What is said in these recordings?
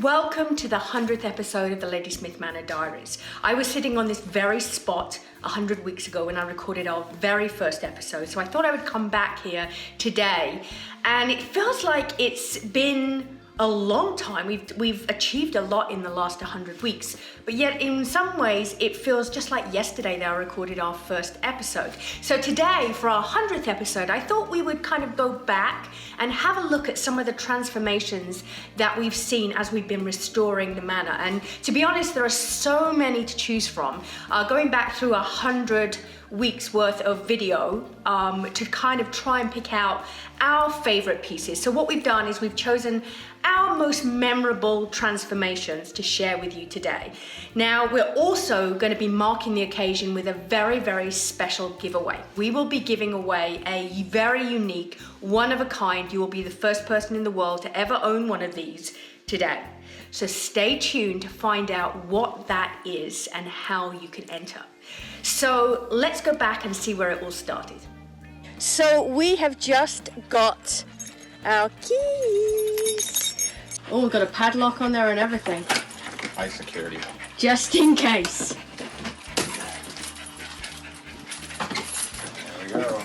Welcome to the 100th episode of the Lady Smith Manor Diaries. I was sitting on this very spot 100 weeks ago when I recorded our very first episode, so I thought I would come back here today. And it feels like it's been a long time. We've achieved a lot in the last 100 weeks, but yet in some ways it feels just like yesterday that I recorded our first episode. So today, for our 100th episode, I thought we would kind of go back and have a look at some of the transformations that we've seen as we've been restoring the manor. And to be honest, there are so many to choose from. Going back through 100 weeks worth of video to kind of try and pick out our favorite pieces. So what we've done is we've chosen our most memorable transformations to share with you today. Now, we're also going to be marking the occasion with a very, very special giveaway. We will be giving away a very unique, one-of-a-kind. You will be the first person in the world to ever own one of these today. So stay tuned to find out what that is and how you can enter. So let's go back and see where it all started. So we have just got our keys. Oh, we've got a padlock on there and everything. High security. Just in case. There we go.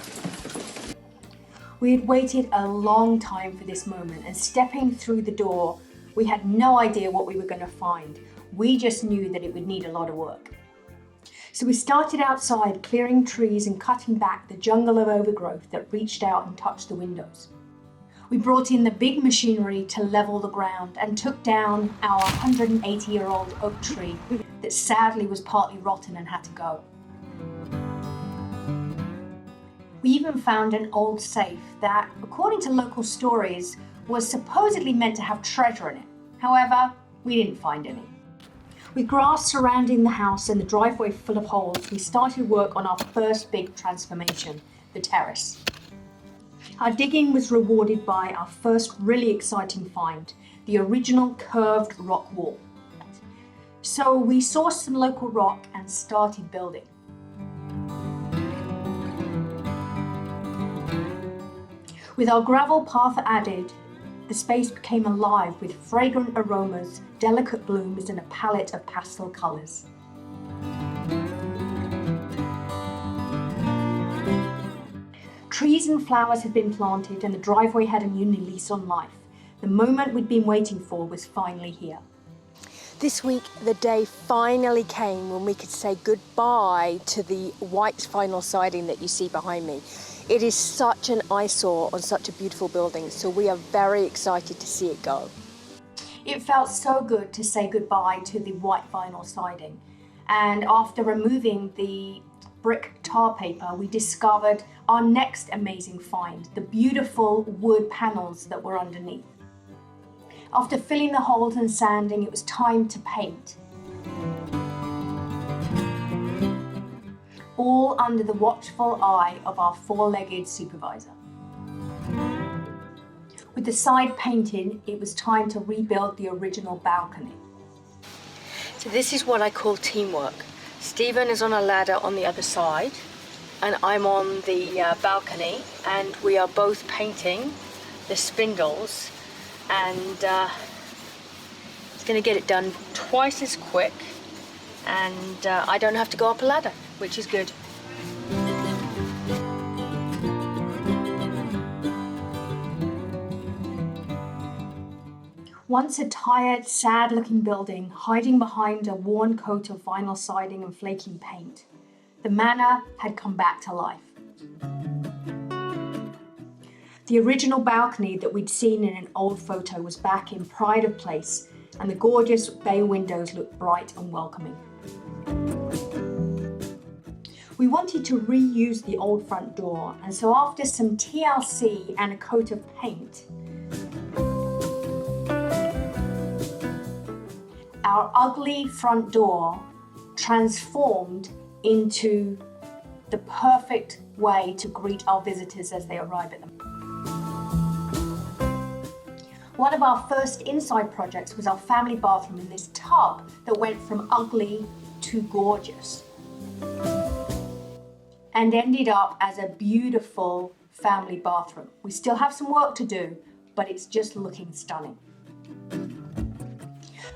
We had waited a long time for this moment, and stepping through the door, we had no idea what we were going to find. We just knew that it would need a lot of work. So we started outside, clearing trees and cutting back the jungle of overgrowth that reached out and touched the windows. We brought in the big machinery to level the ground and took down our 180-year-old oak tree that sadly was partly rotten and had to go. We even found an old safe that, according to local stories, was supposedly meant to have treasure in it. However, we didn't find any. With grass surrounding the house and the driveway full of holes, we started work on our first big transformation, the terrace. Our digging was rewarded by our first really exciting find, the original curved rock wall. So we sourced some local rock and started building. With our gravel path added, the space became alive with fragrant aromas, delicate blooms, and a palette of pastel colours. Trees and flowers had been planted and the driveway had a new lease on life. The moment we'd been waiting for was finally here. This week, the day finally came when we could say goodbye to the white vinyl siding that you see behind me. It is such an eyesore on such a beautiful building, so we are very excited to see it go. It felt so good to say goodbye to the white vinyl siding. And after removing the brick tar paper, we discovered our next amazing find, the beautiful wood panels that were underneath. After filling the holes and sanding, it was time to paint. All under the watchful eye of our four-legged supervisor. With the side painted, it was time to rebuild the original balcony. So this is what I call teamwork. Stephen is on a ladder on the other side, and I'm on the balcony, and we are both painting the spindles, and it's going to get it done twice as quick, and I don't have to go up a ladder, which is good. Once a tired, sad-looking building hiding behind a worn coat of vinyl siding and flaking paint, the manor had come back to life. The original balcony that we'd seen in an old photo was back in pride of place, and the gorgeous bay windows looked bright and welcoming. We wanted to reuse the old front door, and so after some TLC and a coat of paint, our ugly front door transformed into the perfect way to greet our visitors as they arrive at them. One of our first inside projects was our family bathroom in this tub that went from ugly to gorgeous and ended up as a beautiful family bathroom. We still have some work to do, but it's just looking stunning.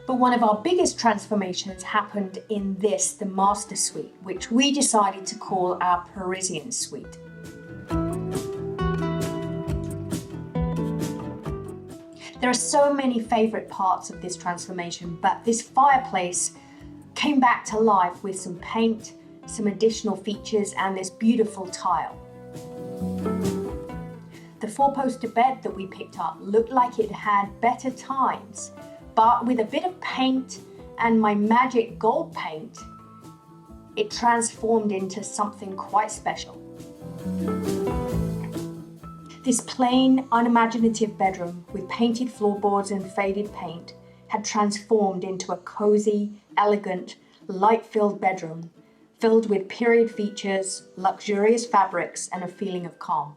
But one of our biggest transformations happened in this, the master suite, which we decided to call our Parisian suite. There are so many favorite parts of this transformation, but this fireplace came back to life with some paint, some additional features, and this beautiful tile. The four-poster bed that we picked up looked like it had better times, but with a bit of paint and my magic gold paint, it transformed into something quite special. This plain, unimaginative bedroom with painted floorboards and faded paint had transformed into a cozy, elegant, light-filled bedroom filled with period features, luxurious fabrics, and a feeling of calm.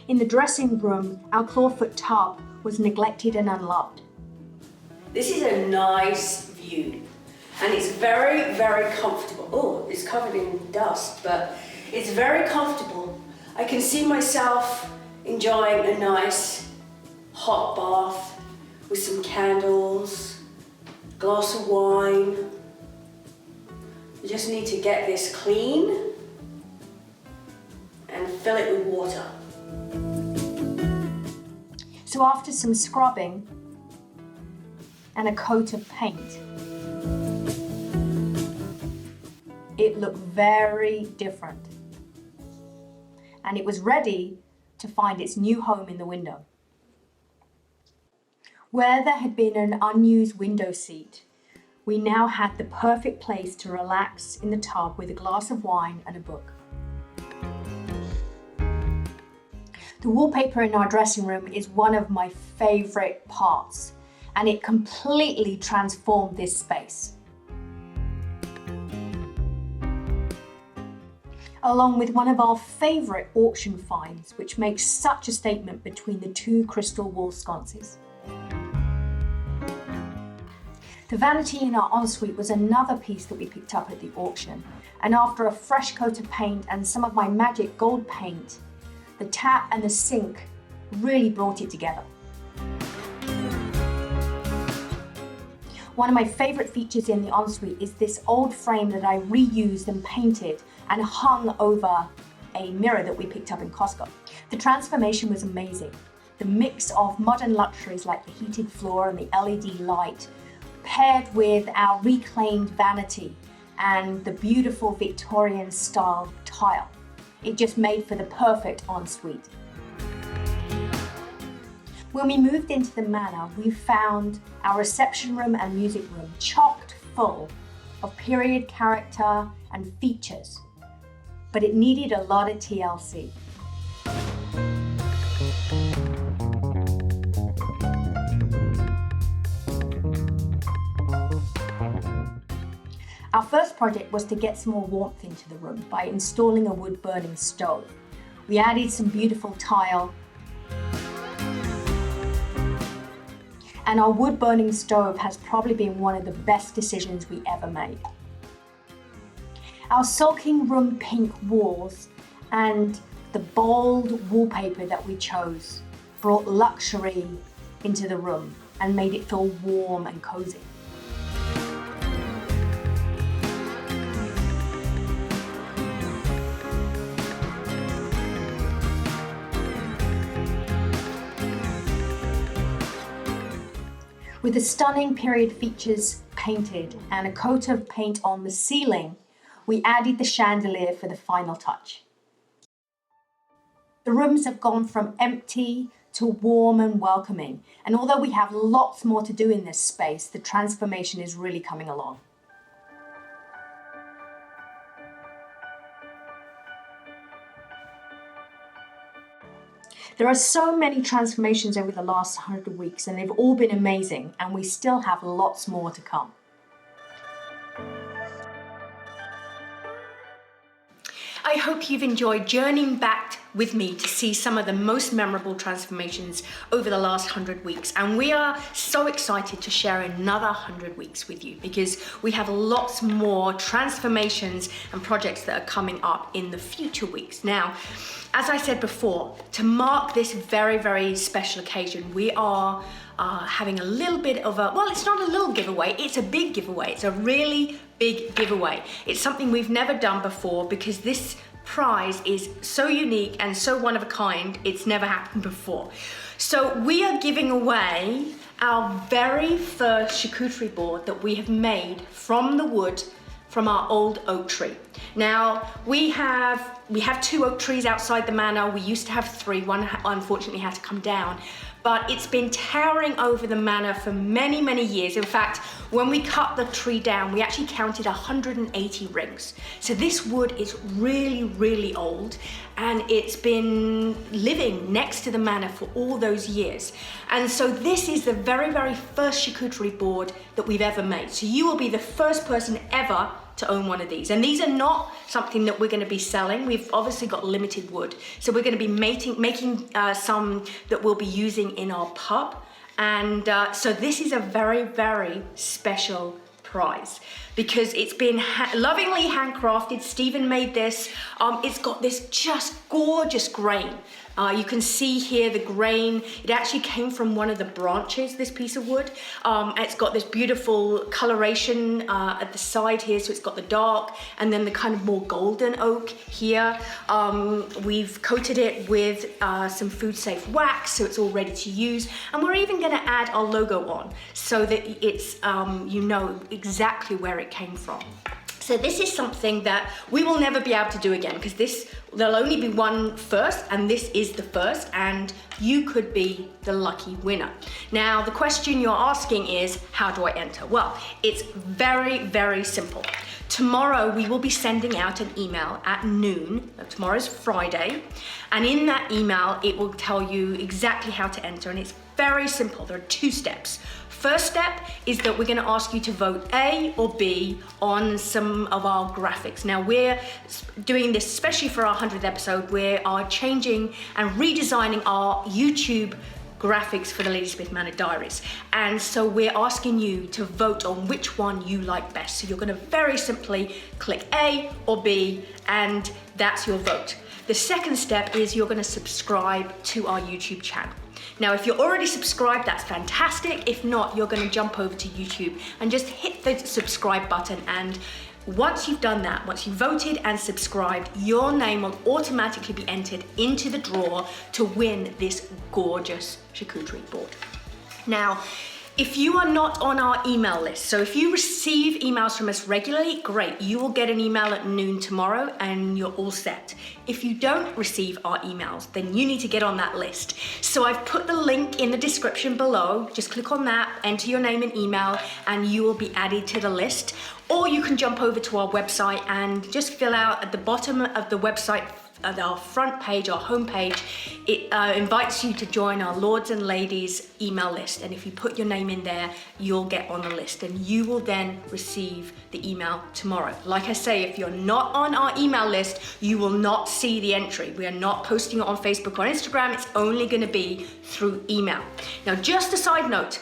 In the dressing room, our clawfoot tub was neglected and unloved. This is a nice view. And it's very, very comfortable. Oh, it's covered in dust, but it's very comfortable. I can see myself enjoying a nice hot bath with some candles, glass of wine. You just need to get this clean and fill it with water. So after some scrubbing and a coat of paint, it looked very different, and it was ready to find its new home in the window. Where there had been an unused window seat, we now had the perfect place to relax in the tub with a glass of wine and a book. The wallpaper in our dressing room is one of my favorite parts, and it completely transformed this space. Along with one of our favourite auction finds, which makes such a statement between the two crystal wall sconces. The vanity in our ensuite was another piece that we picked up at the auction, and after a fresh coat of paint and some of my magic gold paint, the tap and the sink really brought it together. One of my favourite features in the ensuite is this old frame that I reused and painted and hung over a mirror that we picked up in Costco. The transformation was amazing. The mix of modern luxuries like the heated floor and the LED light, paired with our reclaimed vanity and the beautiful Victorian style tile. It just made for the perfect ensuite. When we moved into the manor, we found our reception room and music room chocked full of period character and features, but it needed a lot of TLC. Our first project was to get some more warmth into the room by installing a wood-burning stove. We added some beautiful tile, and our wood-burning stove has probably been one of the best decisions we ever made. Our sulking room pink walls and the bold wallpaper that we chose brought luxury into the room and made it feel warm and cozy. With the stunning period features painted and a coat of paint on the ceiling, we added the chandelier for the final touch. The rooms have gone from empty to warm and welcoming, and although we have lots more to do in this space, the transformation is really coming along. There are so many transformations over the last 100 weeks, and they've all been amazing, and we still have lots more to come. I hope you've enjoyed journeying back with me to see some of the most memorable transformations over the last 100 weeks. And we are so excited to share another 100 weeks with you because we have lots more transformations and projects that are coming up in the future weeks. Now, as I said before, to mark this very, very special occasion, we are having a little bit of a, well, it's not a little giveaway, it's a big giveaway. It's a really big giveaway. It's something we've never done before because this prize is so unique and so one of a kind, it's never happened before. So we are giving away our very first charcuterie board that we have made from the wood from our old oak tree. Now, we have 2 oak trees outside the manor. We used to have 3, one unfortunately had to come down, but it's been towering over the manor for many, many years. In fact, when we cut the tree down, we actually counted 180 rings. So this wood is really, really old, and it's been living next to the manor for all those years. And so this is the very, very first charcuterie board that we've ever made. So you will be the first person ever to own one of these. And these are not something that we're going to be selling. We've obviously got limited wood. So we're going to be making some that we'll be using in our pub. And so this is a very, very special prize because it's been lovingly handcrafted. Stephen made this. It's got this just gorgeous grain. You can see here the grain. It actually came from one of the branches, this piece of wood. It's got this beautiful coloration at the side here, so it's got the dark and then the kind of more golden oak here. We've coated it with some food safe wax, so it's all ready to use. And we're even gonna add our logo on so that it's, you know exactly where it came from. So this is something that we will never be able to do again because there'll only be one first, and this is the first, and you could be the lucky winner. Now, the question you're asking is, how do I enter? Well, it's very, very simple. Tomorrow, we will be sending out an email at noon. Tomorrow's Friday. And in that email, it will tell you exactly how to enter, and it's very simple. There are 2 steps. First step is that we're going to ask you to vote A or B on some of our graphics. Now, we're doing this especially for our 100th episode. We are changing and redesigning our YouTube graphics for the Lady Smith Manor Diaries. And so we're asking you to vote on which one you like best. So you're going to very simply click A or B, and that's your vote. The second step is you're going to subscribe to our YouTube channel. Now, if you're already subscribed, that's fantastic. If not, you're going to jump over to YouTube and just hit the subscribe button. And once you've done that, once you've voted and subscribed, your name will automatically be entered into the draw to win this gorgeous charcuterie board. Now, if you are not on our email list, so if you receive emails from us regularly, great. You will get an email at noon tomorrow and you're all set. If you don't receive our emails, then you need to get on that list. So I've put the link in the description below. Just click on that, enter your name and email, and you will be added to the list. Or you can jump over to our website and just fill out at the bottom of the website, at our front page, our home page, it invites you to join our Lords and Ladies email list. And if you put your name in there, you'll get on the list and you will then receive the email tomorrow. Like I say, if you're not on our email list, you will not see the entry. We are not posting it on Facebook or Instagram. It's only going to be through email. Now, just a side note,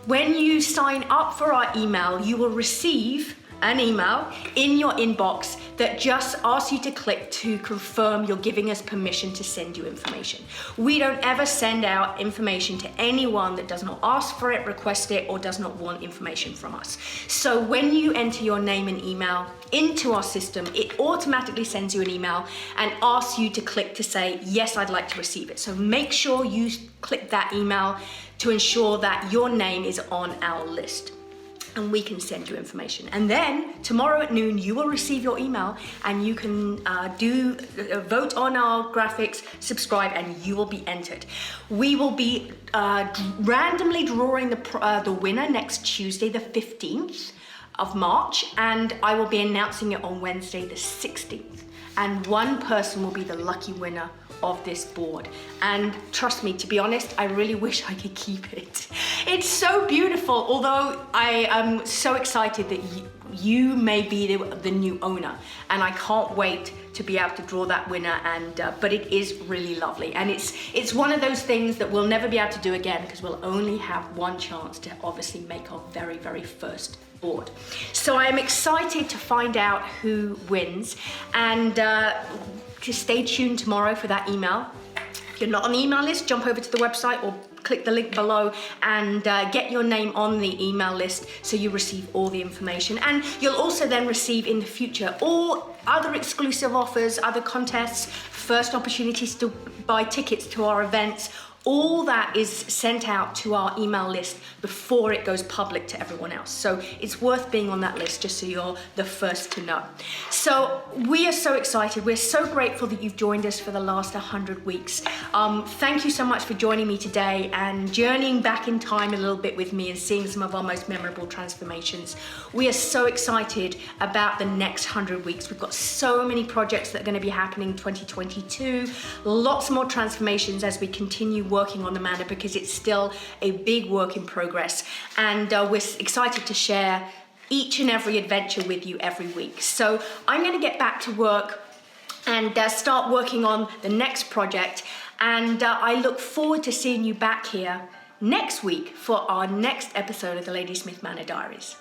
when you sign up for our email, you will receive an email in your inbox that just asks you to click to confirm you're giving us permission to send you information. We don't ever send out information to anyone that does not ask for it, request it, or does not want information from us. So when you enter your name and email into our system, it automatically sends you an email and asks you to click to say, yes, I'd like to receive it. So make sure you click that email to ensure that your name is on our list, and we can send you information. And then tomorrow at noon, you will receive your email and you can vote on our graphics, subscribe, and you will be entered. We will be randomly drawing the winner next Tuesday, the 15th of March, and I will be announcing it on Wednesday, the 16th. And one person will be the lucky winner of this board. And trust me, to be honest, I really wish I could keep it. It's so beautiful, although I am so excited that you may be the new owner, and I can't wait to be able to draw that winner. And but it is really lovely, and it's one of those things that we'll never be able to do again, because we'll only have one chance to obviously make our very, very first board. So I am excited to find out who wins, and just stay tuned tomorrow for that email. If you're not on the email list, jump over to the website or click the link below and get your name on the email list so you receive all the information. And you'll also then receive in the future all other exclusive offers, other contests, first opportunities to buy tickets to our events. All that is sent out to our email list before it goes public to everyone else. So it's worth being on that list just so you're the first to know. So we are so excited. We're so grateful that you've joined us for the last 100 weeks. Thank you so much for joining me today and journeying back in time a little bit with me and seeing some of our most memorable transformations. We are so excited about the next 100 weeks. We've got so many projects that are going to be happening in 2022. Lots more transformations as we continue working on the manor, because it's still a big work in progress, and we're excited to share each and every adventure with you every week. So I'm going to get back to work and start working on the next project, and I look forward to seeing you back here next week for our next episode of the Lady Smith Manor Diaries.